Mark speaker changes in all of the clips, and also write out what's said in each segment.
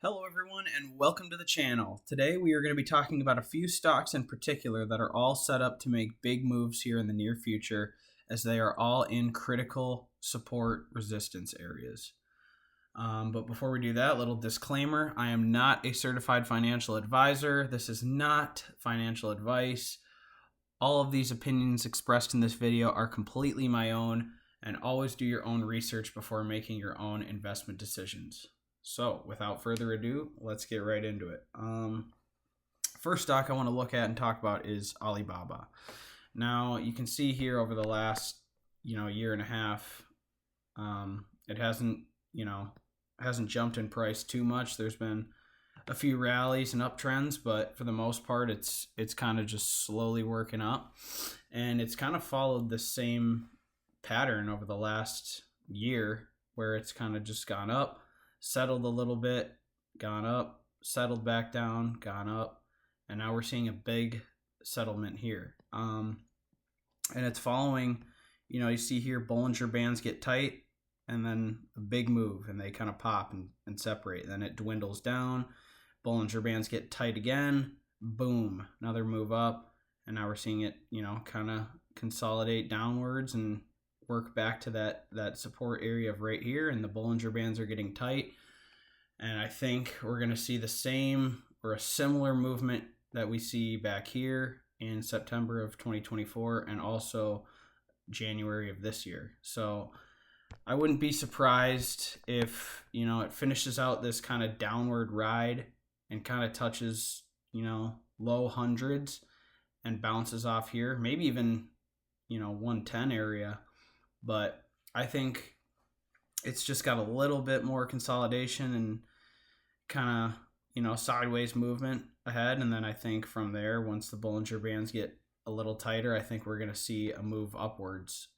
Speaker 1: Hello everyone and welcome to the channel. Today we are going to be talking about a few stocks in particular that are all set up to make big moves here in the near future, as they are all in critical support resistance areas. But before we do that, little disclaimer, I am not a certified financial advisor. This is not financial advice. All of these opinions expressed in this video are completely my own, and always do your own research before making your own investment decisions. So without further ado, let's get right into it. First stock I want to look at and talk about is Alibaba. Now you can see here over the last year and a half, it hasn't jumped in price too much. There's been a few rallies and uptrends, but for the most part it's kind of just slowly working up, and it's kind of followed the same pattern over the last year where it's kind of just gone up, settled a little bit, gone up, settled back down, gone up, and now we're seeing a big settlement here. And it's following, you see here Bollinger Bands get tight and then a big move and they kind of pop and separate. Then it dwindles down, Bollinger Bands get tight again, boom, another move up, and now we're seeing it, kind of consolidate downwards and work back to that support area of right here, and the Bollinger Bands are getting tight. And I think we're going to see the same or a similar movement that we see back here in September of 2024 and also January of this year. So I wouldn't be surprised if, it finishes out this kind of downward ride and kind of touches, low hundreds and bounces off here, maybe even, 110 area. But I think it's just got a little bit more consolidation and kind of, sideways movement ahead. And then I think from there, once the Bollinger Bands get a little tighter, I think we're going to see a move upwards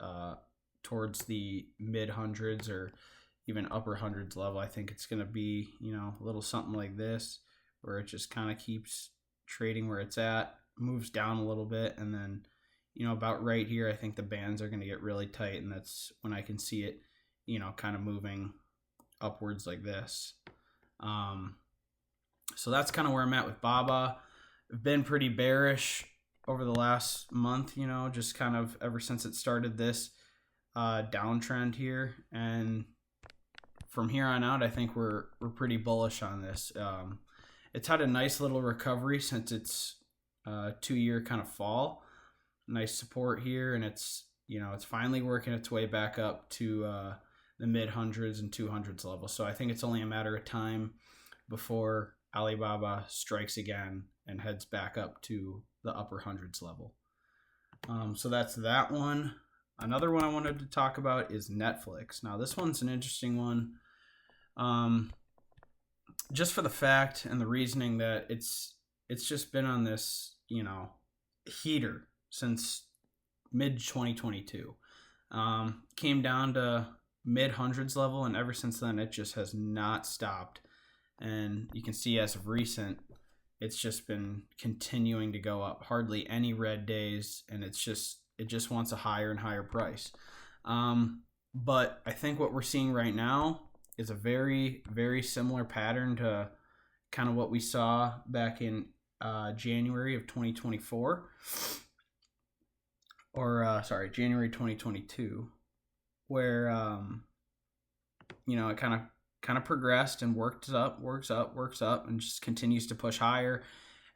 Speaker 1: towards the mid hundreds or even upper hundreds level. I think it's going to be, a little something like this, where it just kind of keeps trading where it's at, moves down a little bit, and then, about right here, I think the bands are going to get really tight, and that's when I can see it, kind of moving upwards like this. So that's kind of where I'm at with BABA. I've been pretty bearish over the last month, just kind of ever since it started this downtrend here, and from here on out, I think we're pretty bullish on this. It's had a nice little recovery since its 2-year kind of fall. Nice support here, and it's finally working its way back up to the mid hundreds and 200s level. So I think it's only a matter of time before Alibaba strikes again and heads back up to the upper hundreds level. So that's that one. Another one I wanted to talk about is Netflix. Now this one's an interesting one, just for the fact and the reasoning that it's just been on this heater since mid 2022. Came down to mid hundreds level, and ever since then it just has not stopped. And you can see as of recent, it's just been continuing to go up, hardly any red days, and it just wants a higher and higher price. But I think what we're seeing right now is a very, very similar pattern to kind of what we saw back in January of 2024, or January 2022, where it kind of progressed and works up, and just continues to push higher,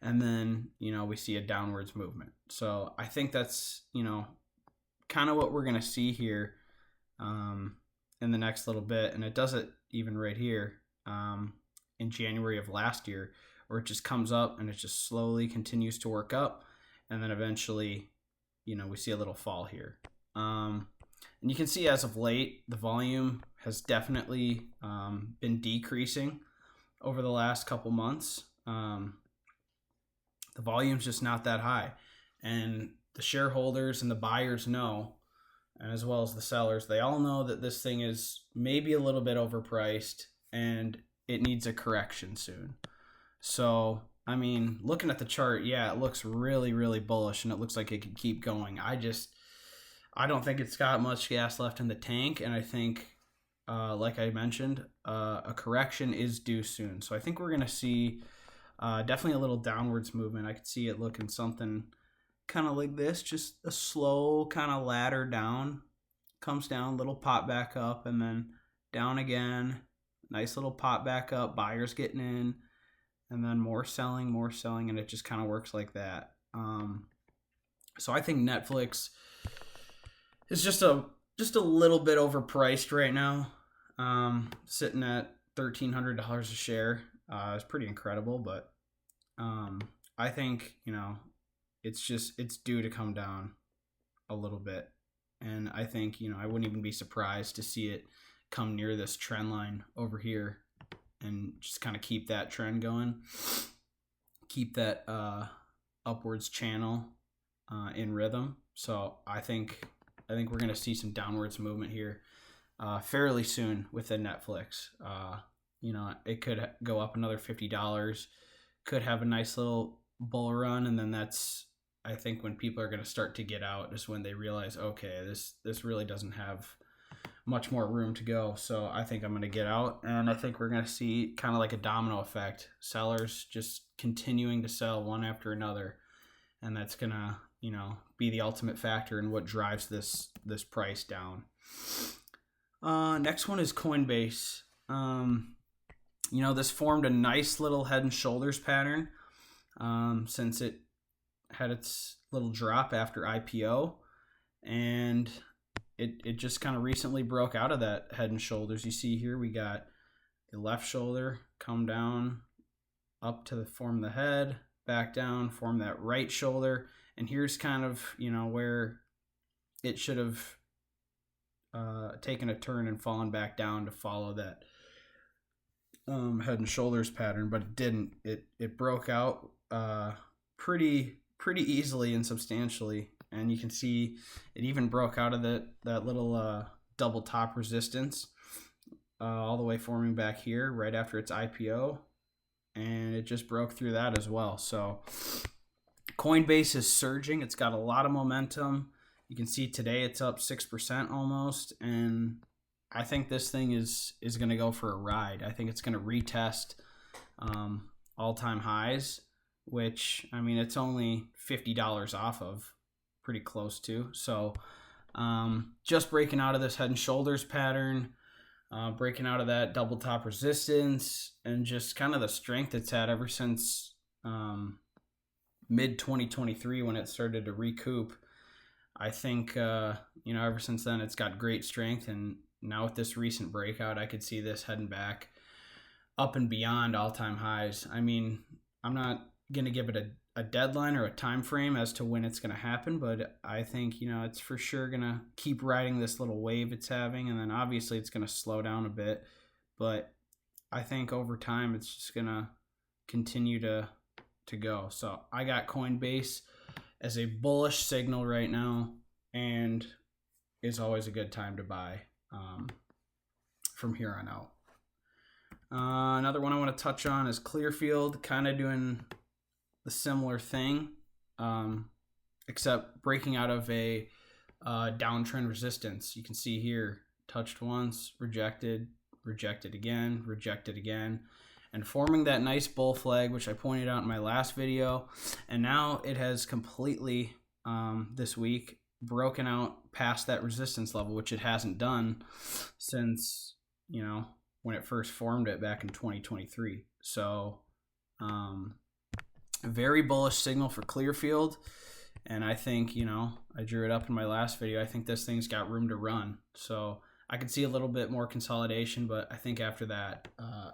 Speaker 1: and then we see a downwards movement. So I think that's kind of what we're gonna see here in the next little bit, and it does it even right here in January of last year, where it just comes up and it just slowly continues to work up, and then eventually we see a little fall here. And you can see as of late, the volume has definitely been decreasing over the last couple months. The volume's just not that high, and the shareholders and the buyers know, and as well as the sellers, they all know that this thing is maybe a little bit overpriced and it needs a correction soon. So I mean, looking at the chart, yeah, it looks really, really bullish, and it looks like it could keep going. I don't think it's got much gas left in the tank, and I think like I mentioned, a correction is due soon. So I think we're going to see definitely a little downwards movement. I could see it looking something kind of like this, just a slow kind of ladder down, comes down, little pop back up, and then down again, nice little pop back up, buyers getting in, and then more selling, and it just kind of works like that. So I think Netflix is just a little bit overpriced right now, sitting at $1,300 a share. It's pretty incredible, but I think, you know, it's due to come down a little bit, and I think, you know, I wouldn't even be surprised to see it come near this trend line over here and just kind of keep that trend going, keep that upwards channel in rhythm. So I think we're going to see some downwards movement here fairly soon within Netflix. You know, it could go up another $50, could have a nice little bull run, and then that's, I think, when people are going to start to get out, is when they realize, okay, this really doesn't have much more room to go. So I think I'm going to get out, and I think we're going to see kind of like a domino effect, sellers just continuing to sell one after another, and that's going to, you know, be the ultimate factor in what drives this price down. Next one is Coinbase. You know, this formed a nice little head and shoulders pattern since it had its little drop after IPO, and it just kind of recently broke out of that head and shoulders. You see here we got a left shoulder come down up to form the head, back down, form that right shoulder, and here's kind of, you know, where it should have taken a turn and fallen back down to follow that head and shoulders pattern, but it didn't. It broke out pretty easily and substantially, and you can see it even broke out of that little double top resistance all the way forming back here right after its IPO, and it just broke through that as well. So Coinbase is surging. It's got a lot of momentum. You can see today it's up 6% almost, and I think this thing is going to go for a ride. I think it's going to retest all-time highs, which, I mean, it's only $50 off of, pretty close to. So just breaking out of this head and shoulders pattern, breaking out of that double top resistance, and just kind of the strength it's had ever since mid 2023 when it started to recoup. I think, you know, ever since then it's got great strength, and now with this recent breakout, I could see this heading back up and beyond all-time highs. I mean, I'm not going to give it a deadline or a time frame as to when it's going to happen, but I think, you know, it's for sure going to keep riding this little wave it's having, and then obviously it's going to slow down a bit, but I think over time it's just going to continue to go. So I got Coinbase as a bullish signal right now, and is always a good time to buy from here on out. Another one I want to touch on is Clearfield, kind of doing the similar thing, except breaking out of a downtrend resistance. You can see here, touched once, rejected again, and forming that nice bull flag, which I pointed out in my last video. And now it has completely, this week, broken out past that resistance level, which it hasn't done since, you know, when it first formed it back in 2023. So very bullish signal for Clearfield, and I think, you know, I drew it up in my last video, I think this thing's got room to run. So I could see a little bit more consolidation, but I think after that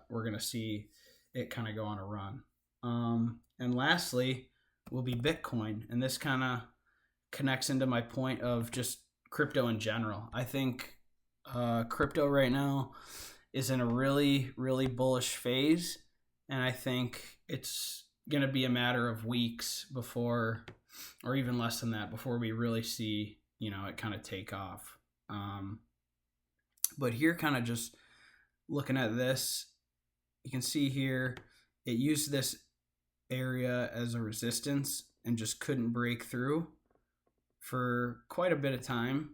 Speaker 1: we're going to see it kind of go on a run. And lastly will be Bitcoin, and this kind of connects into my point of just crypto in general. I think crypto right now is in a really bullish phase, and I think it's going to be a matter of weeks before, or even less than that, before we really see, you know, it kind of take off. But here, kind of just looking at this, you can see here it used this area as a resistance and just couldn't break through for quite a bit of time,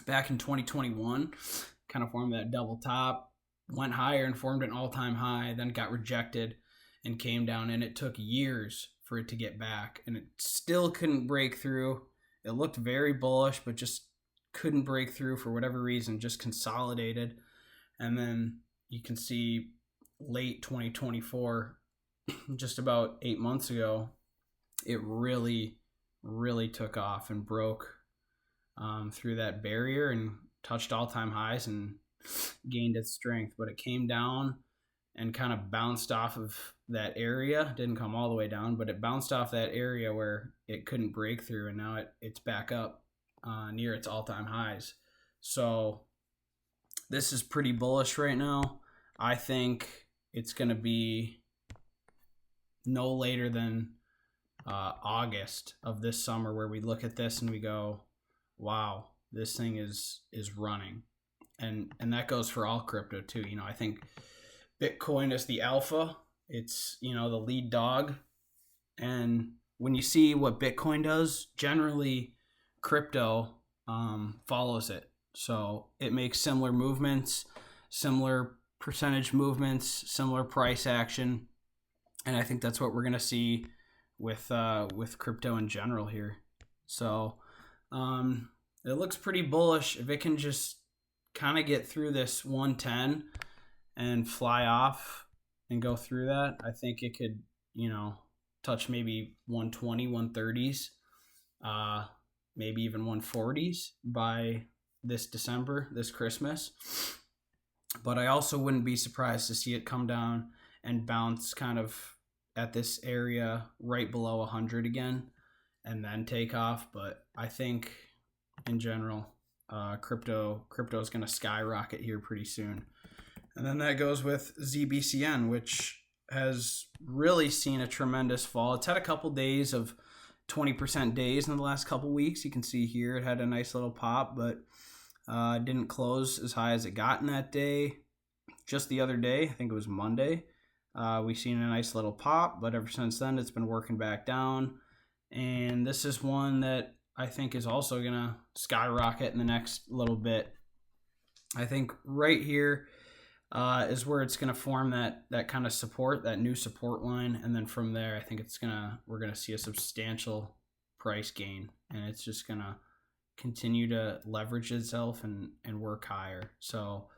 Speaker 1: back in 2021, kind of formed that double top, went higher and formed an all-time high, then got rejected and came down, and it took years for it to get back, and it still couldn't break through. It looked very bullish, but just couldn't break through for whatever reason, just consolidated. And then you can see late 2024, just about 8 months ago, it really took off and broke through that barrier and touched all-time highs and gained its strength. But it came down and kind of bounced off of that area. Didn't come all the way down, but it bounced off that area where it couldn't break through, and now it's back up near its all-time highs. So this is pretty bullish right now. I think it's going to be no later than August of this summer where we look at this and we go, wow, this thing is running. And that goes for all crypto too. You know, I think Bitcoin is the alpha. It's, you know, the lead dog. And when you see what Bitcoin does, generally crypto follows it. So it makes similar movements, similar percentage movements, similar price action. And I think that's what we're going to see with crypto in general here. So it looks pretty bullish. If it can just kind of get through this 110 and fly off and go through that, I think it could, you know, touch maybe 120, 130s, maybe even 140s by this December, this Christmas. But I also wouldn't be surprised to see it come down and bounce kind of at this area right below 100 again and then take off. But I think in general, crypto is going to skyrocket here pretty soon. And then that goes with ZBCN, which has really seen a tremendous fall. It's had a couple days of 20% days in the last couple weeks. You can see here it had a nice little pop, but didn't close as high as it got in that day. Just the other day, I think it was Monday, we've seen a nice little pop, but ever since then it's been working back down. And this is one that I think is also going to skyrocket in the next little bit. I think right here is where it's going to form that kind of support, that new support line. And then from there, I think we're going to see a substantial price gain, and it's just going to continue to leverage itself and work higher. So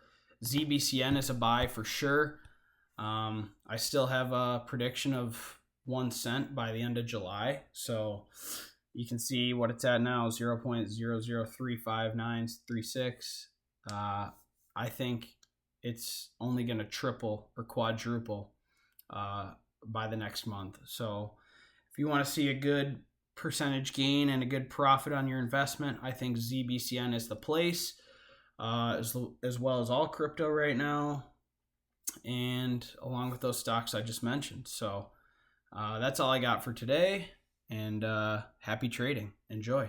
Speaker 1: ZBCN is a buy for sure. I still have a prediction of 1 cent by the end of July. So you can see what it's at now, 0.00355936. I think it's only going to triple or quadruple by the next month. So if you want to see a good percentage gain and a good profit on your investment, I think ZBCN is the place, as well as all crypto right now, and along with those stocks I just mentioned. So that's all I got for today, and happy trading. Enjoy.